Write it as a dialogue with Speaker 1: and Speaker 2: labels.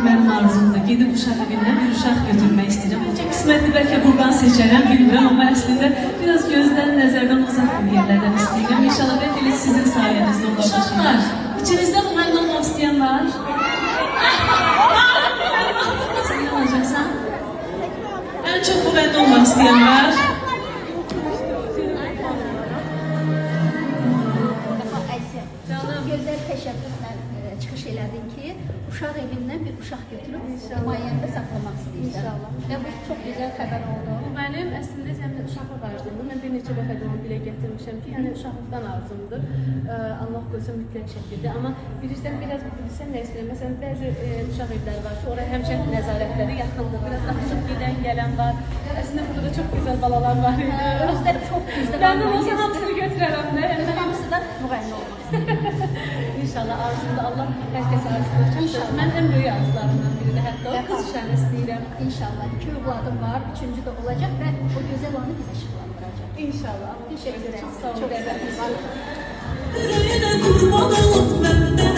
Speaker 1: mənim arzumdur. Gedib uşaq evindən bir uşaq götürmək istəyirəm. Necə qismətli bəlkə buradan seçərəm, bilmirəm. Amma əslində biraz gözdən, nəzərdən uzaq bir yerlərdən istəyirəm. İnşallah bəlkə elə sizin sayənizdə olar. Uşaqlar, içinizdə müğənni olmaq istəyən var? Sən nə olacaqsan? Ən çox müğənni olmaq istəyən var?
Speaker 2: Gözəl təşəbbüslə çıxış elədin ki, uşaq evindən bir uşaq götürüb himayəndə saxlamaq istəyirsən. Və bu çox gözəl xəbər oldu.
Speaker 3: Bu mənim əslində həmin uşaqlıq arzumdur. Mən bir neçə dəfə də onu dilə gətirmişəm ki, yəni uşaqlıqdan arzumdur. Allah qoysa mütləq şəkildə. Amma bilirsən, biraz bilirsən nə istəyirəm. Məsələn, bəzi uşaq evləri var ki, oraya həmişə nəzarətləri yaxındır. Biraz danışıb gedən, gələn var. Əslində burada da çox gözəl balalar var idi.
Speaker 2: Özləri çox güclü.
Speaker 3: Mən də olsa hamısını götürərəm də.
Speaker 2: Hamısı da müğənni olmaq istəyir.
Speaker 3: İnşallah arzumda Allah hər kəsə arzusunu çatdırsın. Mən ən böyük arzularımdan biri də hətta o qız uşağını istəyirəm.
Speaker 2: İnşallah. 2 övladım var, 3-cü də olacaq və o gözəl anı bizi işıqlandıracaq.
Speaker 3: İnşallah.
Speaker 2: Teşekkür ederim.
Speaker 3: Çok sağ olun.
Speaker 2: Çok sağ olun.
Speaker 1: Yüreğine kurban olup benden